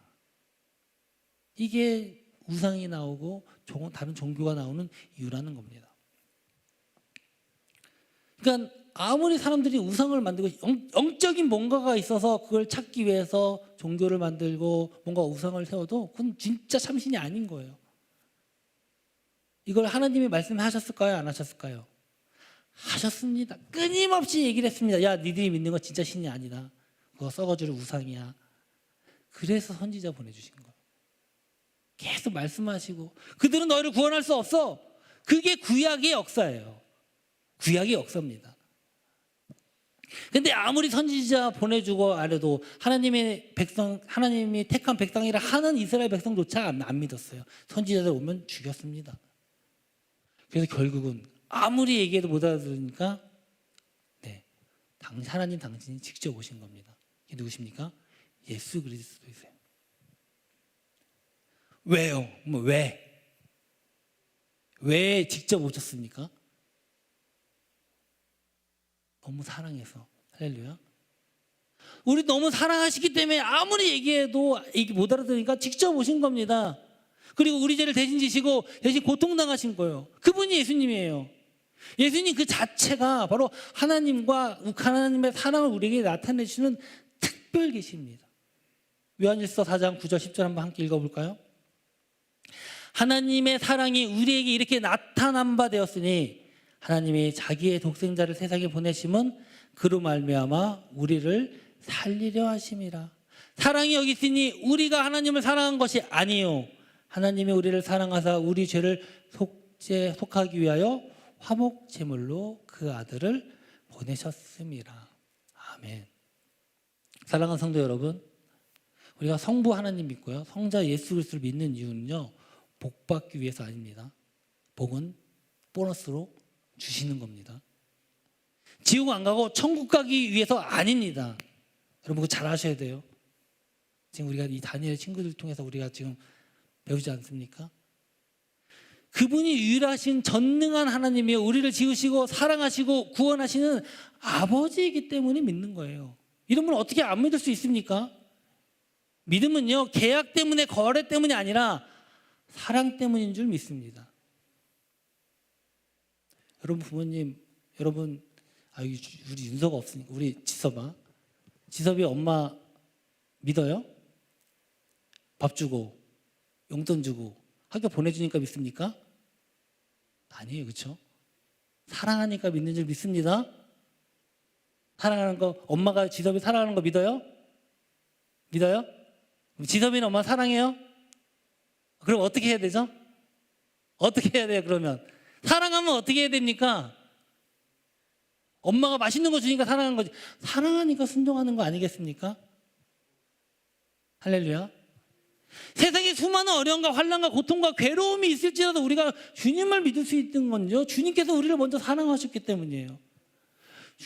이게 우상이 나오고 다른 종교가 나오는 이유라는 겁니다. 그러니까 아무리 사람들이 우상을 만들고 영적인 뭔가가 있어서 그걸 찾기 위해서 종교를 만들고 뭔가 우상을 세워도 그건 진짜 참신이 아닌 거예요. 이걸 하나님이 말씀하셨을까요? 안 하셨을까요? 하셨습니다. 끊임없이 얘기를 했습니다. 야, 니들이 믿는 거 진짜 신이 아니다. 그거 썩어질 우상이야. 그래서 선지자 보내주신 거예요. 계속 말씀하시고 그들은 너희를 구원할 수 없어. 그게 구약의 역사예요. 구약의 역사입니다. 근데 아무리 선지자 보내주고 아래도 하나님이 택한 백성이라 하는 이스라엘 백성조차 안 믿었어요. 선지자들 오면 죽였습니다. 그래서 결국은 아무리 얘기해도 못 알아들으니까 하나님 당신이 직접 오신 겁니다. 이게 누구십니까? 예수 그리스도이세요. 왜요? 왜 직접 오셨습니까? 너무 사랑해서. 할렐루야. 우리 너무 사랑하시기 때문에 아무리 얘기해도 못 알아들으니까 직접 오신 겁니다. 그리고 우리 죄를 대신 지시고 대신 고통당하신 거예요. 그분이 예수님이에요. 예수님 그 자체가 바로 하나님의 사랑을 우리에게 나타내시는 특별 계시입니다. 요한일서 4장 9절 10절 한번 함께 읽어볼까요? 하나님의 사랑이 우리에게 이렇게 나타난 바 되었으니 하나님이 자기의 독생자를 세상에 보내심은 그로 말미암아 우리를 살리려 하심이라. 사랑이 여기 있으니 우리가 하나님을 사랑한 것이 아니요 하나님이 우리를 사랑하사 우리 죄를 속하기 위하여 화목 제물로 그 아들을 보내셨음이라. 아멘. 사랑하는 성도 여러분, 우리가 성부 하나님 믿고요, 성자 예수 그리스도를 믿는 이유는요, 복 받기 위해서 아닙니다. 복은 보너스로 주시는 겁니다. 지옥 안 가고 천국 가기 위해서 아닙니다. 여러분 그거 잘 아셔야 돼요. 지금 우리가 이 다니엘 친구들 통해서 우리가 지금 배우지 않습니까? 그분이 유일하신 전능한 하나님이요, 우리를 지으시고 사랑하시고 구원하시는 아버지이기 때문에 믿는 거예요. 이런 분을 어떻게 안 믿을 수 있습니까? 믿음은요, 계약 때문에, 거래 때문이 아니라 사랑 때문인 줄 믿습니다. 여러분 부모님, 여러분, 우리 윤서가 없으니까 우리 지섭이 엄마 믿어요? 밥 주고 용돈 주고 학교 보내주니까 믿습니까? 아니에요. 그렇죠? 사랑하니까 믿는 줄 믿습니다. 사랑하는 거, 엄마가 지섭이 사랑하는 거 믿어요? 믿어요? 지섭이는 엄마 사랑해요? 그럼 어떻게 해야 되죠? 어떻게 해야 돼요? 그러면 사랑하면 어떻게 해야 됩니까? 엄마가 맛있는 거 주니까 사랑하는 거지. 사랑하니까 순종하는 거 아니겠습니까? 할렐루야. 세상에 수많은 어려움과 환난과 고통과 괴로움이 있을지라도 우리가 주님을 믿을 수 있는 건요, 주님께서 우리를 먼저 사랑하셨기 때문이에요.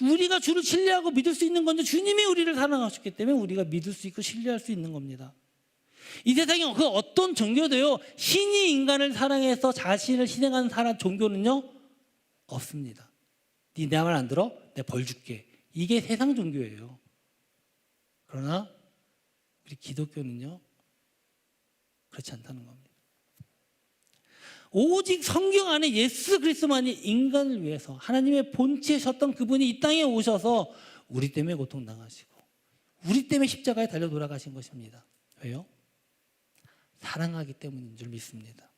우리가 주를 신뢰하고 믿을 수 있는 건요, 주님이 우리를 사랑하셨기 때문에 우리가 믿을 수 있고 신뢰할 수 있는 겁니다. 이 세상에 그 어떤 종교도요, 신이 인간을 사랑해서 자신을 희생하는 사람 종교는요 없습니다. 네 내 말 안 들어? 내가 벌 줄게. 이게 세상 종교예요. 그러나 우리 기독교는요 그렇지 않다는 겁니다. 오직 성경 안에 예수 그리스도만이 인간을 위해서 하나님의 본체셨던 그분이 이 땅에 오셔서 우리 때문에 고통당하시고 우리 때문에 십자가에 달려 돌아가신 것입니다. 왜요? 사랑하기 때문인 줄 믿습니다.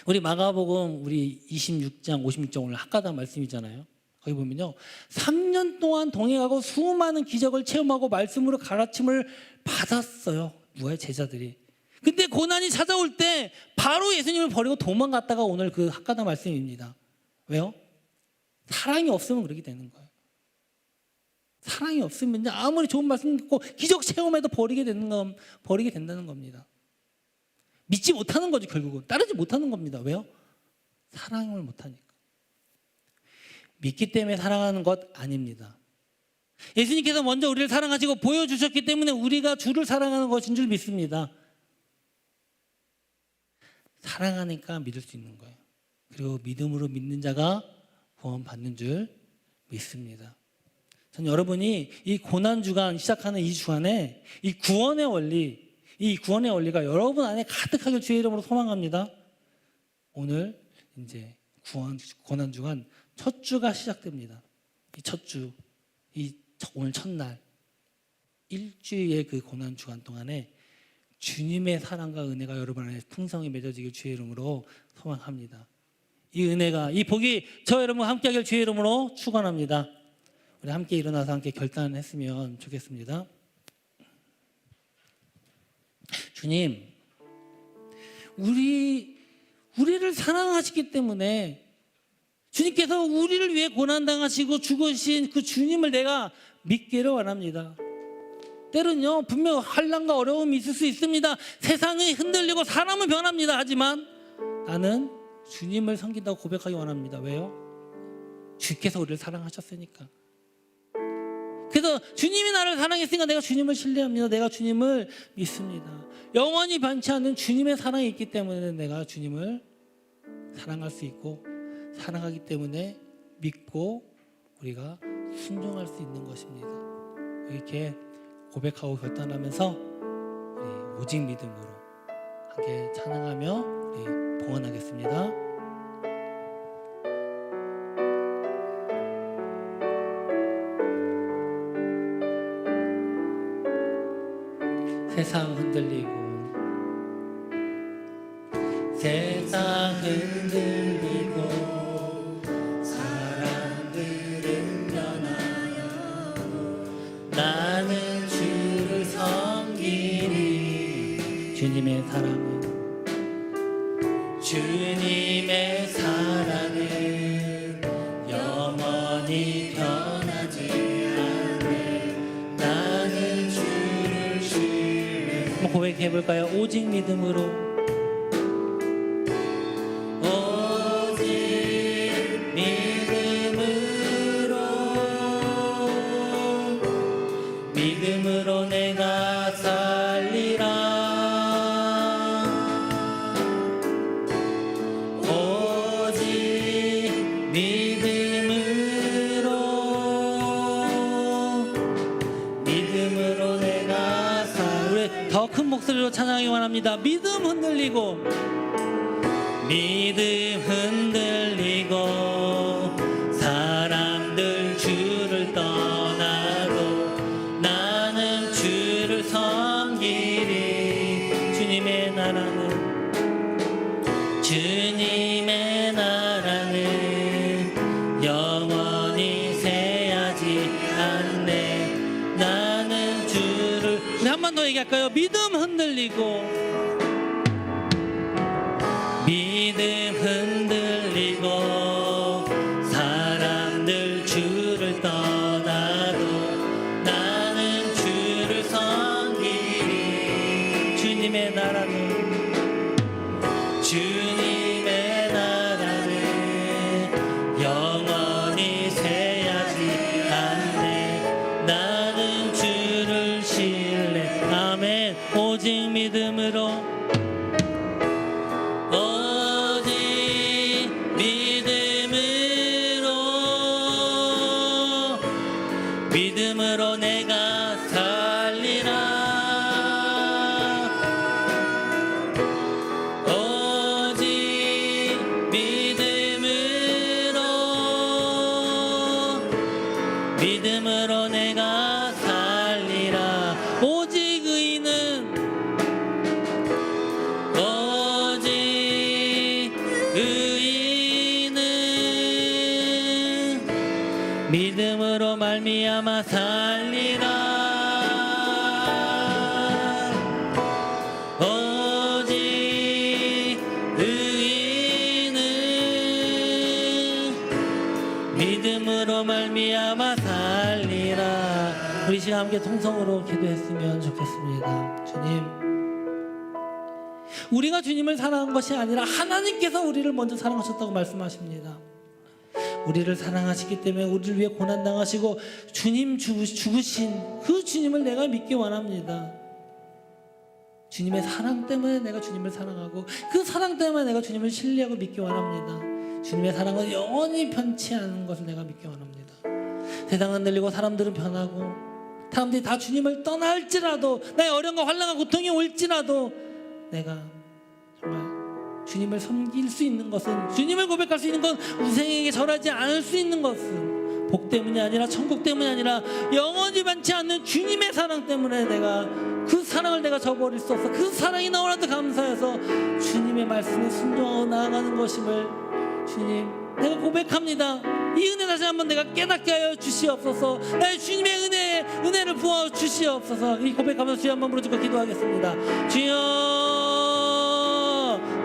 우리 마가복음 우리 26장 56장 오늘 학가당 말씀이잖아요. 거기 보면요 3년 동안 동행하고 수많은 기적을 체험하고 말씀으로 가르침을 받았어요. 누가의 제자들이. 근데 고난이 찾아올 때 바로 예수님을 버리고 도망갔다가 오늘 그 학가당 말씀입니다. 왜요? 사랑이 없으면 그렇게 되는 거예요. 사랑이 없으면 아무리 좋은 말씀 듣고 기적 체험해도 버리게 된다는 겁니다. 믿지 못하는 거죠. 결국은 따르지 못하는 겁니다. 왜요? 사랑을 못하니까. 믿기 때문에 사랑하는 것 아닙니다. 예수님께서 먼저 우리를 사랑하시고 보여주셨기 때문에 우리가 주를 사랑하는 것인 줄 믿습니다. 사랑하니까 믿을 수 있는 거예요. 그리고 믿음으로 믿는 자가 구원받는 줄 믿습니다. 저는 여러분이 이 고난주간 시작하는 이 주간에 이 구원의 원리가 여러분 안에 가득하길 주의 이름으로 소망합니다. 오늘 이제 고난주간 첫 주가 시작됩니다. 이 첫 주, 오늘 첫날 일주일의 그 고난주간 동안에 주님의 사랑과 은혜가 여러분 안에 풍성히 맺어지길 주의 이름으로 소망합니다. 이 은혜가, 이 복이 저 여러분과 함께 하길 주의 이름으로 축원합니다. 우리 함께 일어나서 함께 결단했으면 좋겠습니다. 주님, 우리를 사랑하시기 때문에 주님께서 우리를 위해 고난당하시고 죽으신 그 주님을 내가 믿기를 원합니다. 때로는요 분명 환난과 어려움이 있을 수 있습니다. 세상이 흔들리고 사람은 변합니다. 하지만 나는 주님을 섬긴다고 고백하기 원합니다. 왜요? 주께서 우리를 사랑하셨으니까. 그래서 주님이 나를 사랑했으니까 내가 주님을 신뢰합니다. 내가 주님을 믿습니다. 영원히 변치 않는 주님의 사랑이 있기 때문에 내가 주님을 사랑할 수 있고, 사랑하기 때문에 믿고 우리가 순종할 수 있는 것입니다. 이렇게 고백하고 결단하면서 우리 오직 믿음으로 함께 찬양하며 우리 봉헌하겠습니다. 세상 흔들리고 사람들은 변하여 나는 주를 섬기리. 주님의 사랑은 영원히 변하지 않네. 나는 주를 신뢰. 한번 고백해 볼까요? 오직 믿음으로. 믿음으로 내가 살리라. 오직 믿음으로 내가 살리라. 우리 더 큰 목소리로 찬양하기 원합니다. 믿음 흔들리고 사람들 주를 떠나도 나는 주를 섬기리. 할까요? 믿음 흔들리고, 믿음 흔들리고, 사람들 주를 떠나도 나는 주를 섬기리. 주님의 나라는 영원히 쇠하지 않네. 나는 주를 신뢰. 아멘. 오직 믿음으로, 오직 믿음으로 내가 살리라. 믿음으로 내가 살리라. 오직 의인은 믿음으로 말미암아 살리라. 오직 의인은 믿음으로 말미암아 살리라. 우리 시간 함께 통성으로 기도했으면 좋겠습니다. 주님, 우리가 주님을 사랑한 것이 아니라 하나님께서 우리를 먼저 사랑하셨다고 말씀하십니다. 우리를 사랑하시기 때문에 우리를 위해 고난당하시고 주님 죽으신 그 주님을 내가 믿기 원합니다. 주님의 사랑 때문에 내가 주님을 사랑하고 그 사랑 때문에 내가 주님을 신뢰하고 믿기 원합니다. 주님의 사랑은 영원히 변치 않는 것을 내가 믿기 원합니다. 세상은 흔들리고 사람들은 변하고 사람들이 다 주님을 떠날지라도, 나의 어려움과 환난과 고통이 올지라도 내가 정말 주님을 섬길 수 있는 것은, 주님을 고백할 수 있는 건 우상에게 절하지 않을 수 있는 것은 복 때문이 아니라, 천국 때문이 아니라 영원히 변치 않는 주님의 사랑 때문에 내가 그 사랑을 내가 저버릴 수 없어. 그 사랑이 너무나도 감사해서 주님의 말씀에 순종하고 나아가는 것임을 주님, 내가 고백합니다. 이 은혜 다시 한번 내가 깨닫게 하여 주시옵소서. 나의 주님의 은혜를 부어 주시옵소서. 이 고백하면서 주여 한번 부르짖고 기도하겠습니다. 주여,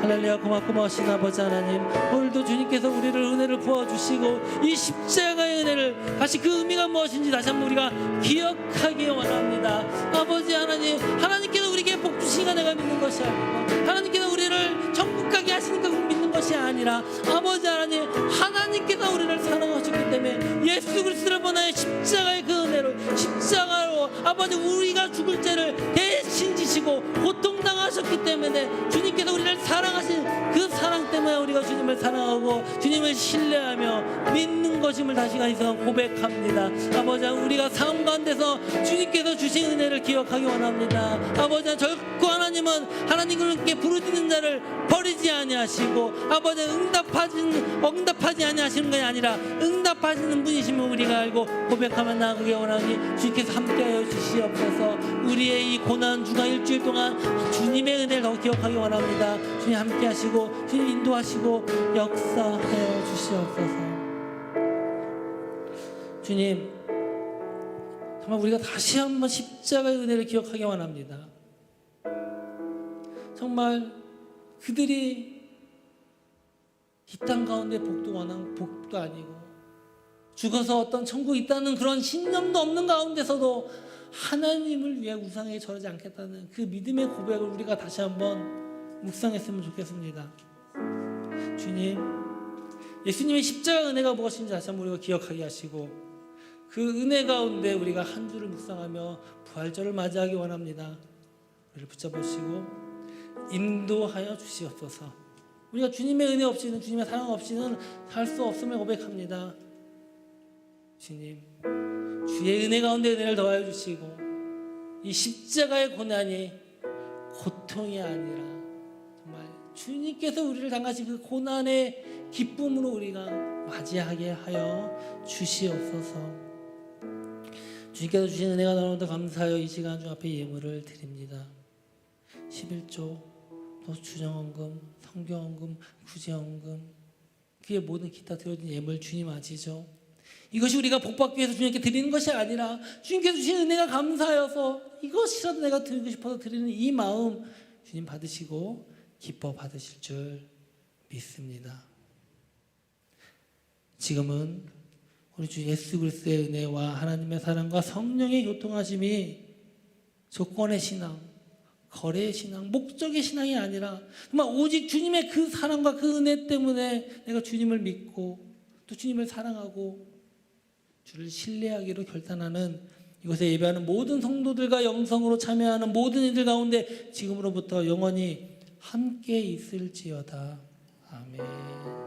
할렐루야. 고맙신 아버지 하나님, 오늘도 주님께서 우리를 은혜를 부어주시고 이 십자가의 은혜를 다시 그 의미가 무엇인지 다시 한번 우리가 기억하기 원합니다. 아버지 하나님, 하나님께서 우리에게 복 주시니까 내가 믿는 것이 아니고, 하나님께서 우리를 천국 가게 하시니까 믿는 것이 아니라, 아버지 하나님, 하나님께서 우리를 사랑하셨기 때문에 예수 그리스도를 보내어 십자가의 그 은혜를, 십자가로 아버지 우리가 죽을 죄를 대신 지시고 고통당하셨기 때문에 주님께서 우리를 사랑하신 그 사랑 때문에 우리가 주님을 사랑하고 주님을 신뢰하며 믿는 것임을 다시금 이 시간 고백합니다. 아버지, 우리가 삶 가운데서 주님께서 주신 은혜를 기억하기 원합니다. 아버지, 결코 하나님은 하나님께 부르짖는 자를 버리지 아니하시고, 아버지, 응답하지 아니하시는 것이 아니라 응답하시는 분이심을 우리가 알고 고백하며 나아가기 원하니 주님께서 함께하여 주시옵소서. 우리의 이 고난 주간 일주일 동안 주님의 은혜를 더 기억하기 원합니다. 주님 함께하시고 주님 인도하시고 역사하여 주시옵소서. 주님, 정말 우리가 다시 한번 십자가의 은혜를 기억하기 원합니다. 정말 그들이 이 땅 가운데 복도 아니고 죽어서 어떤 천국이 있다는 그런 신념도 없는 가운데서도 하나님을 위해 우상에 절하지 않겠다는 그 믿음의 고백을 우리가 다시 한번 묵상했으면 좋겠습니다. 주님, 예수님의 십자가 은혜가 무엇인지 다시 한번 우리가 기억하게 하시고 그 은혜 가운데 우리가 한 주를 묵상하며 부활절을 맞이하기 원합니다. 우리를 붙잡으시고 인도하여 주시옵소서. 우리가 주님의 은혜 없이는, 주님의 사랑 없이는 살 수 없음을 고백합니다. 주님, 주의 은혜 가운데 은혜를 더하여 주시고 이 십자가의 고난이 고통이 아니라 정말 주님께서 우리를 당하신 그 고난의 기쁨으로 우리가 맞이하게 하여 주시옵소서. 주님께서 주신 은혜가 너무나도 감사하여 이 시간 주 앞에 예물을 드립니다. 11조, 또 주정헌금, 성경헌금, 구제헌금, 그의 모든 기타 드려진 예물 주님 아시죠? 이것이 우리가 복받기 위해서 주님께 드리는 것이 아니라 주님께서 주신 은혜가 감사하여서 이것이라도 내가 드리고 싶어서 드리는 이 마음 주님 받으시고 기뻐 받으실 줄 믿습니다. 지금은 우리 주 예수 그리스도의 은혜와 하나님의 사랑과 성령의 교통하심이 조건의 신앙, 거래의 신앙, 목적의 신앙이 아니라 정말 오직 주님의 그 사랑과 그 은혜 때문에 내가 주님을 믿고 또 주님을 사랑하고 주를 신뢰하기로 결단하는 이곳에 예배하는 모든 성도들과 영성으로 참여하는 모든 이들 가운데 지금으로부터 영원히 함께 있을지어다. 아멘.